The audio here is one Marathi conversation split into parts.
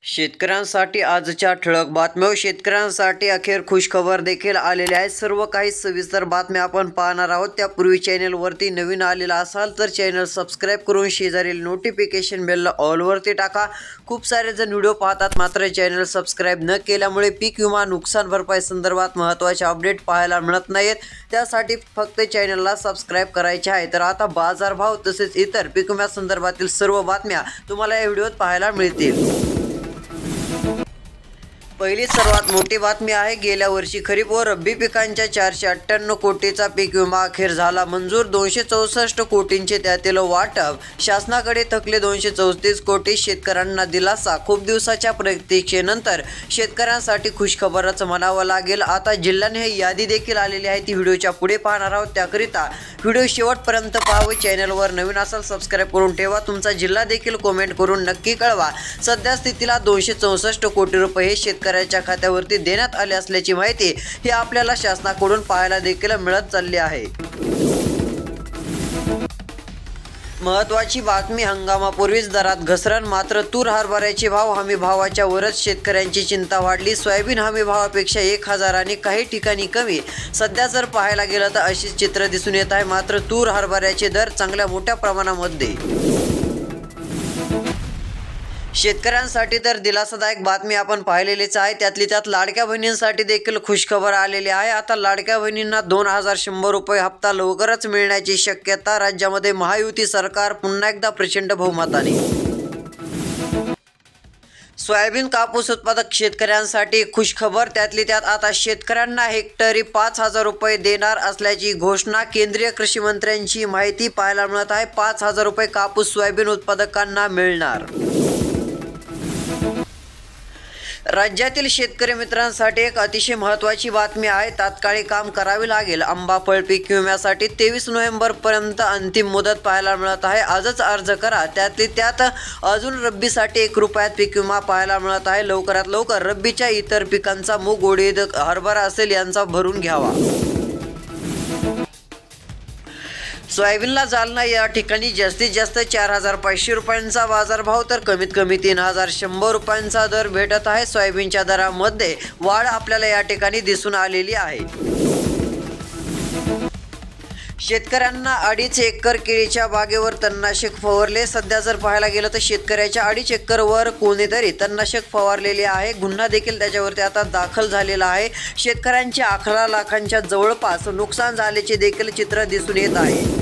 शेतकऱ्यांसाठी आजच्या ठळक बातम्या व शेतकऱ्यांसाठी अखेर खुशखबर देखील आलेली आहे। सर्व काही सविस्तर बातम्या आपण पाहणार आहोत। त्यापूर्वी चॅनलवरती नवीन आलेला असाल तर चॅनल सबस्क्राइब करून शेजारील नोटिफिकेशन बेलला ऑलवरती टाका। खूप सारे जण व्हिडिओ पाहतात मात्र चॅनल सबस्क्राइब न केल्यामुळे पीक विमा नुकसान भरपाई संदर्भात महत्त्वाचे अपडेट पाहायला मिळत नाहीत। त्यासाठी फक्त चॅनलला सबस्क्राइब करायचे आहे। तर आता बाजारभाव तसेच इतर पीक विमा संदर्भातील सर्व बातम्या तुम्हाला या व्हिडिओत पाहायला मिळतील। पहिली सर्वात मोठी बातमी आहे। गेल्या वर्षी खरीप व रब्बी पिकांच्या 458 कोटीचा पीक विमा अखेर झाला मंजूर। 264 कोटींचे त्यातील वाटप शासनाकडे थकले 234 कोटी। शेतकऱ्यांना दिलासा। खूप दिवसाच्या प्रतीक्षेनंतर शेतकऱ्यांसाठी खुशखबरच म्हणावं लागेल। आता जिल्ह्याने ही यादी देखील आलेली आहे, ती व्हिडिओच्या पुढे पाहणार आहोत। त्याकरिता व्हिडिओ शेवटपर्यंत पाहावे। चॅनलवर नवीन असाल सबस्क्राइब करून ठेवा। तुमचा जिल्हा देखील कमेंट करून नक्की कळवा। सध्या स्थितीला 264 कोटी रुपये हे शेतकऱ्याच्या खात्यावरती देण्यात आले असल्याची माहिती ही आपल्याला शासनाकडून पाहायला देखील मिळत चालली आहे। महत्त्वाची बातमी, हंगामापूर्वीच दरात घसरण, मात्र तूर हरभऱ्याचे भाव हमी भावाच्या वरच शेतकऱ्यांची चिंता वाढली। सोयाबीन हमी भावापेक्षा 1000 आणि काही ठिकाणी कमी सध्या जर पाहायला गेलं तर अशीच चित्र दिसून येत आहे। मात्र तूर हरभऱ्याचे दर चांगल्या मोठ्या प्रमाणामध्ये शेतकऱ्यांसाठी तर दिलासादायक बातमी आपण पाहिलेलीच आहे। त्यातली त्यात लाडक्या बहिणींसाठी देखील खुशखबर आलेली आहे। आता लाडक्या बहिणींना 2100 रुपये हप्ता लवकरच मिळण्याची शक्यता। राज्यामध्ये महायुती सरकार पुन्हा एकदा प्रचंड बहुमताने। सोयाबीन कापूस उत्पादक शेतकऱ्यांसाठी खुशखबर। त्यातली त्यात आता शेतकऱ्यांना हेक्टरी 5000 रुपये देणार असल्याची घोषणा केंद्रीय कृषी मंत्र्यांची माहिती पाहायला मिळत आहे। 5000 रुपये कापूस सोयाबीन उत्पादकांना मिळणार। राज्यातील शेतकरी मित्रांसाठी एक अतिशय महत्त्वाची बातमी आहे। तात्काळ काम करावे लागेल। आंबा फळ पीक विम्यासाठी 23 नोव्हेंबरपर्यंत अंतिम मुदत पाहायला मिळत आहे। आजच अर्ज करा। त्यातली त्यात अजून रब्बीसाठी 1 रुपयात पीक विमा पाहायला मिळत आहे। लवकरात लवकर रब्बीच्या इतर पिकांचा मूग, उडीद, हरभरा असेल यांचा भरून घ्यावा। सोयाबीनला जालना या ठिकाणी जास्तीत जास्त 4500 रुपयांचा बाजारभाव तर कमीत कमी 3100 रुपयांचा दर भेटत आहे। सोयाबीनच्या दरामध्ये वाढ आपल्याला या ठिकाणी दिसून आलेली आहे। शेतकऱ्यांना 2.5 एकर केळीच्या बागेवर तणनाशक फवारले। सध्या जर पाहायला गेलं तर शेतकऱ्याच्या 2.5 एकरवर कोणीतरी तणनाशक फवारलेले आहे। गुन्हा देखील त्याच्यावरती आता दाखल झालेला आहे। शेतकऱ्यांचे 11 लाखांच्या जवळपास नुकसान झाल्याचे देखील चित्र दिसून येत आहे।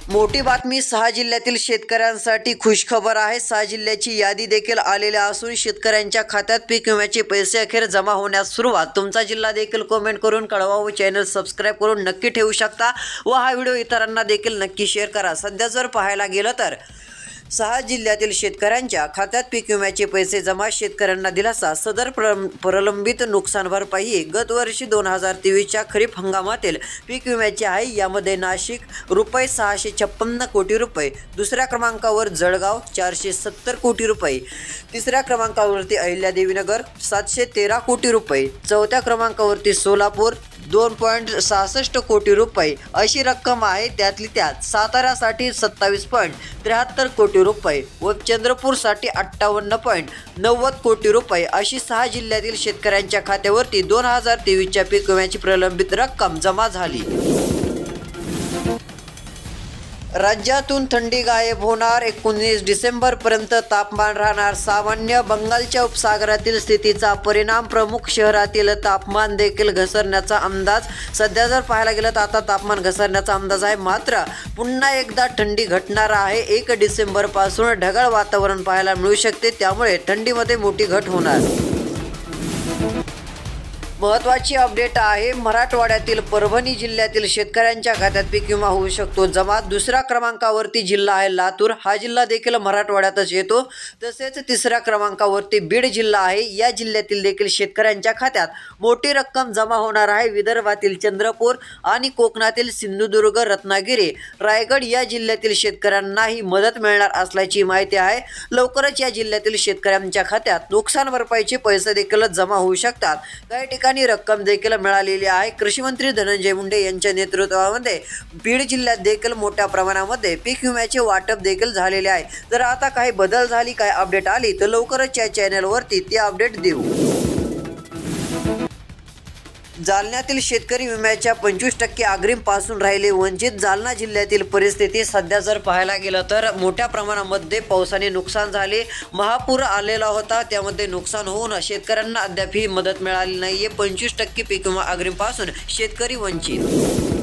मोठी बातमी, 6 जिल्ह्यातील शेतकऱ्यांसाठी खुशखबर आहे। 6 जिल्ह्याची यादी देखील आलेली असून शेतकऱ्यांच्या खात्यात पीक विम्याचे पैसे अखेर जमा होण्यास सुरुवात। तुमचा जिल्हा देखील कमेंट करून कळवा व चॅनल सबस्क्राइब करून नक्की ठेवू शकता व हा व्हिडिओ इतरांना देखील नक्की शेअर करा। सध्या जर पाहायला गेलं तर 6 जिल्ह्यातील शेतकऱ्यांच्या खात्यात पीक विम्याचे पैसे जमा। शेतकऱ्यांना दिलासा। सदर प्रलंबित नुकसान भरपाई गत वर्षी 2023च्या खरीप हंगामातील पीक विम्याची आहे। यामध्ये नाशिक रुपये 656 कोटी रुपये, दुसऱ्या क्रमांकावर जळगाव 470 कोटी रुपये, तिसऱ्या क्रमांकावरती अहिल्यादेवीनगर 713 कोटी रुपये, चौथ्या क्रमांकावरती सोलापूर 2.66 कोटी रुपये अशी रक्कम आहे। त्यातली त्यात साताऱ्यासाठी 27.73 कोटी रुपये व चंद्रपूरसाठी 58.90 कोटी रुपये अशी 6 जिल्ह्यातील शेतकऱ्यांच्या खात्यावरती 2023च्या पीक विम्याची प्रलंबित रक्कम जमा झाली। राज्यातून थंडी गायब होणार। 19 डिसेंबरपर्यंत तापमान राहणार सामान्य। बंगालच्या उपसागरातील स्थितीचा परिणाम, प्रमुख शहरातील तापमान देखील घसरण्याचा अंदाज। सध्या जर पाहायला गेलं तर आता तापमान घसरण्याचा अंदाज आहे, मात्र पुन्हा एकदा थंडी घटणार आहे। 1 डिसेंबरपासून ढगाळ वातावरण पाहायला मिळू शकते, त्यामुळे थंडीमध्ये मोठी घट होणार। महत्त्वाची अपडेट आहे, मराठवाड्यातील परभणी जिल्ह्यातील शेतकऱ्यांच्या खात्यात पीक विमा होऊ शकतो जमा। दुसऱ्या क्रमांकावरती जिल्हा आहे लातूर, हा जिल्हा देखील मराठवाड्यातच येतो। तसेच तिसऱ्या क्रमांकावरती बीड जिल्हा आहे। या जिल्ह्यातील देखील शेतकऱ्यांच्या खात्यात मोठी रक्कम जमा होणार आहे। विदर्भातील चंद्रपूर आणि कोकणातील सिंधुदुर्ग, रत्नागिरी, रायगड या जिल्ह्यातील शेतकऱ्यांनाही मदत मिळणार असल्याची माहिती आहे। लवकरच या जिल्ह्यातील शेतकऱ्यांच्या खात्यात नुकसान भरपाईचे पैसे देखील जमा होऊ शकतात। काही ठिकाणी रक्कम देखील मिळालेली आहे। कृषी मंत्री धनंजय मुंडे यांच्या नेतृत्वामध्ये बीड जिल्ह्यात देखील मोठ्या प्रमाणामध्ये पीक विम्याचे वाटप देखील झालेले आहे। जर आता काही बदल झाली, काय अपडेट आली तर लवकरच या चॅनलवरती ती अपडेट देऊ। जालन्यातील शेतकरी विम्याच्या 25% अग्रिम पासून राहिले वंचित। जालना जिल्ह्यातील परिस्थिती सध्या जर पाहायला गेलं तर मोठ्या प्रमाणामध्ये पावसाने नुकसान झाले, महापूर आलेला होता, त्यामध्ये नुकसान होऊन शेतकऱ्यांना अद्यापही मदत मिळाली नाहीये। 25% पीक विमा अग्रिम पासून शेतकरी वंचित।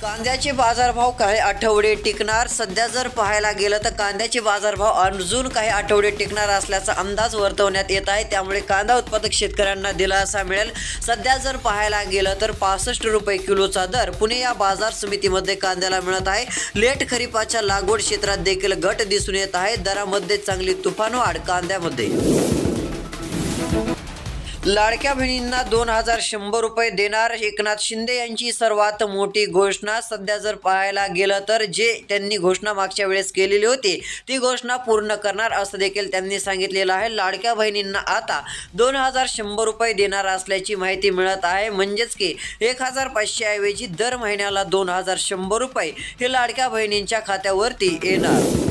कांद्याचे बाजारभाव काही आठवडे टिकणार। सध्या जर पाहायला गेलं तर कांद्याचे बाजारभाव अजून काही आठवडे टिकणार असल्याचा अंदाज वर्तवण्यात येत आहे, त्यामुळे कांदा उत्पादक शेतकऱ्यांना दिलासा मिळेल। सध्या जर पाहायला गेलं तर 65 रुपये किलोचा दर पुणे या बाजार समितीमध्ये कांद्याला मिळत आहे। लेट खरीपाच्या लागवड क्षेत्रात देखील घट दिसून येत आहे। दरामध्ये चांगली तुफान वाढ कांद्यामध्ये। लाडक्या बहिणींना 2100 रुपये देणार, एकनाथ शिंदे यांची सर्वात मोठी घोषणा। सध्या जर पाहायला गेलं तर जे त्यांनी घोषणा मागच्या वेळेस केलेली होती ती घोषणा पूर्ण करणार असं देखील त्यांनी सांगितलेलं आहे। लाडक्या बहिणींना आता 2100 रुपये देणार असल्याची माहिती मिळत आहे, म्हणजेच की 1500 ऐवजी दर महिन्याला 2100 रुपये हे लाडक्या बहिणींच्या खात्यावरती येणार।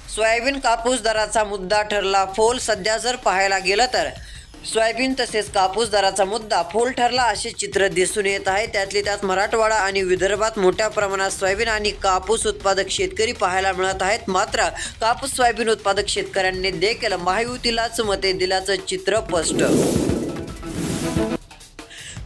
सोयाबीन कापूस दराचा मुद्दा ठरला फोल। सध्या जर पाहायला गेलं तर सोयाबीन तसेच कापूस दराचा मुद्दा फोल ठरला असे चित्र दिसून येत आहे। त्यातली त्यात मराठवाडा आणि विदर्भात मोठ्या प्रमाणात सोयाबीन आणि कापूस उत्पादक शेतकरी पाहायला मिळत आहेत। मात्र कापूस सोयाबीन उत्पादक शेतकऱ्यांनी देखील महायुतीलाच मते दिल्याचं चित्र स्पष्ट।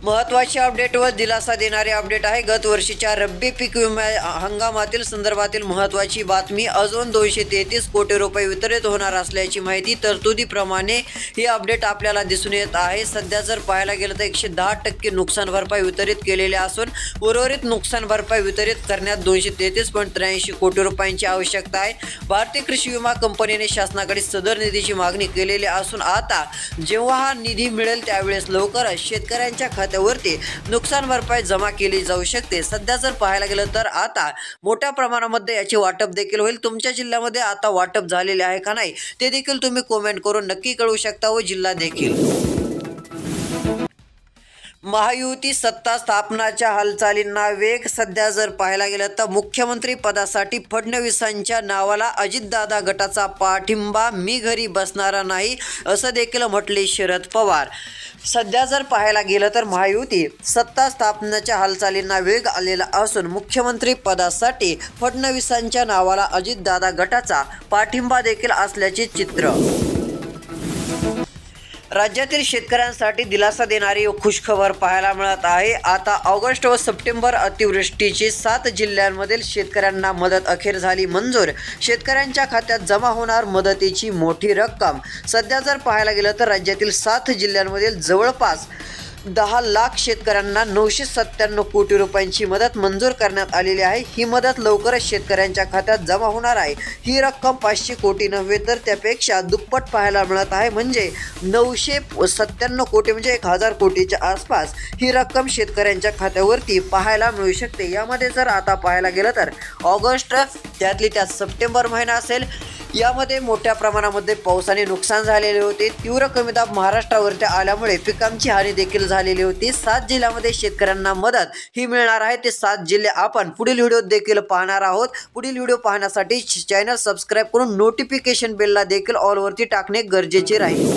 महत्त्वाच्या अपडेटवर दिलासा देणारे अपडेट आहे। गत वर्षीच्या रब्बी पीक विमा हंगामातील संदर्भातील महत्त्वाची बातमी। अजून 233 कोटी रुपये वितरित होणार असल्याची माहिती तरतुदीप्रमाणे ही अपडेट आपल्याला दिसून येत आहे। सध्या जर पाहायला गेलं तर 110% नुकसान भरपाई वितरित केलेली असून उर्वरित नुकसान भरपाई वितरित करण्यात 233.83 कोटी रुपयांची आवश्यकता आहे। भारतीय कृषी विमा कंपनीने शासनाकडे सदर निधीची मागणी केलेली असून आता जेव्हा हा निधी मिळेल त्यावेळेस लवकरच शेतकऱ्यांच्या वरती नुकसान भरपाई जमा केली जाऊ शकते। सध्या जर पाहायला गेलं तर आता मोठ्या प्रमाणामध्ये याचे वाटप देखील होईल। तुमच्या जिल्ह्यामध्ये आता वाटप झालेले आहे का नाही ते देखील तुम्ही कमेंट करून नक्की कळवू शकता व जिल्हा देखील। महायुती सत्ता स्थापनाच्या हालचालींना वेग। सध्या जर पाहायला गेलं तर मुख्यमंत्री पदासाठी फडणवीसांच्या नावाला अजितदादा गटाचा पाठिंबा। मी घरी बसणारा नाही असं देखील म्हटले शरद पवार। सध्या जर पाहायला गेलं तर महायुती सत्ता स्थापनेच्या हालचालींना वेग आलेला असून मुख्यमंत्री पदासाठी फडणवीसांच्या नावाला अजितदादा गटाचा पाठिंबा देखील असल्याचे चित्र। राज्यातील शेतकऱ्यांसाठी दिलासा देणारी खुशखबर पाहायला मिळत आहे। आता ऑगस्ट व सप्टेंबर अतिवृष्टीची 7 जिल्ह्यांमधील शेतकऱ्यांना मदत अखेर झाली मंजूर। शेतकऱ्यांच्या खात्यात जमा होणार मदतीची मोठी रक्कम। सध्या जर पाहायला गेलं तर राज्यातील 7 जिल्ह्यांमधील जवळपास 10 लाख शेतकऱ्यांना 997 कोटी रुपयांची मदत मंजूर करण्यात आलेली आहे। ही मदत लवकरच शेतकऱ्यांच्या खात्यात जमा होणार आहे। ही रक्कम 500 कोटी नव्हे तर त्यापेक्षा दुप्पट पाहायला मिळत आहे, म्हणजे 997 कोटी म्हणजे 1000 कोटीच्या आसपास ही रक्कम शेतकऱ्यांच्या खात्यावरती पाहायला मिळू शकते। यामध्ये जर आता पाहायला गेलं तर ऑगस्ट त्यातली त्यात सप्टेंबर महिना असेल, यामध्ये मोठ्या प्रमाणामध्ये पावसाने नुकसान झालेले होते। तीव्र कमी दाब महाराष्ट्रावरती आल्यामुळे पिकांची हानी देखील झालेली होती। 7 जिल्ह्यामध्ये शेतकऱ्यांना मदत ही मिळणार आहे। ते 7 जिल्हे आपण पुढील व्हिडिओत देखील पाहणार आहोत। पुढील व्हिडिओ पाहण्यासाठी चॅनल सबस्क्राईब करून नोटिफिकेशन बेलला देखील ऑलवरती टाकणे गरजेचे राहील।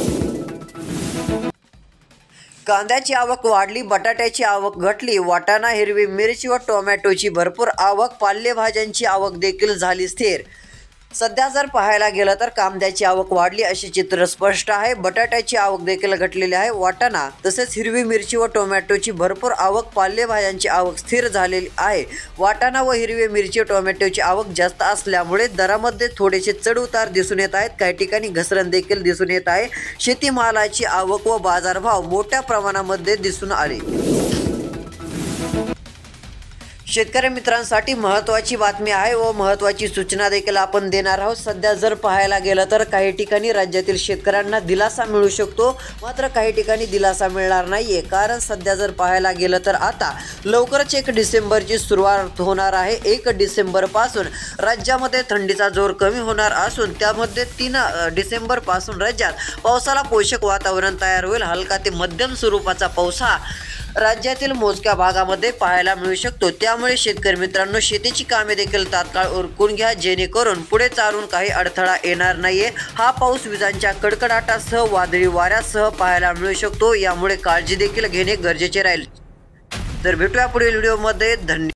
कांद्याची आवक वाढली, बटाट्याची आवक घटली, वाटाणा, हिरवी मिरची व टोमॅटोची भरपूर आवक, पालेभाज्यांची आवक देखील झाली स्थिर। सध्या जर पाहायला गेलं तर कांद्याची आवक वाढली असे चित्र स्पष्ट आहे। बटाट्याची आवक देखील घटलेली आहे। वाटाणा तसेच हिरवी मिरची व टोमॅटोची भरपूर आवक, पालेभाज्यांची आवक स्थिर झालेली आहे। वाटाणा व हिरवी मिरची टोमॅटोची आवक जास्त असल्यामुळे दरामध्ये थोडेसे चढ उतार दिसून येत आहेत। काही ठिकाणी घसरण देखील दिसून येत आहे। शेतीमालाची आवक व बाजारभाव मोठ्या प्रमाणामध्ये दिसून आले। शेतकरी मित्रांसाठी महत्त्वाची बातमी आहे व महत्त्वाची सूचना देखील आपण देणार आहोत। सध्या जर पाहायला गेलं तर काही ठिकाणी राज्यातील शेतकऱ्यांना दिलासा मिळू शकतो, मात्र काही ठिकाणी दिलासा मिळणार नाहीये। कारण सध्या जर पाहायला गेलं तर आता लवकरच 1 डिसेंबरची सुरुवात होणार आहे। 1 डिसेंबरपासून राज्यामध्ये थंडीचा जोर कमी होणार असून त्यामध्ये 3 डिसेंबरपासून राज्यात पावसाला पोषक वातावरण तयार होईल। हलका ते मध्यम स्वरूपाचा पाऊस हा राज्यातील मोजक्या भागामध्ये पाहायला मिळू शकतो। त्यामुळे शेतकरी मित्रांनो, शेतीची कामे देखील तात्काळ उरकून घ्या, जेणेकरून पुढे चालून काही अडथळा येणार नाहीये। हा पाऊस विजांच्या कडकडाटासह वादळी वाऱ्यासह पाहायला मिळू शकतो, यामुळे काळजी देखील घेणे गरजेचे राहील। तर भेटूया पुढील व्हिडिओमध्ये। धन्यवाद।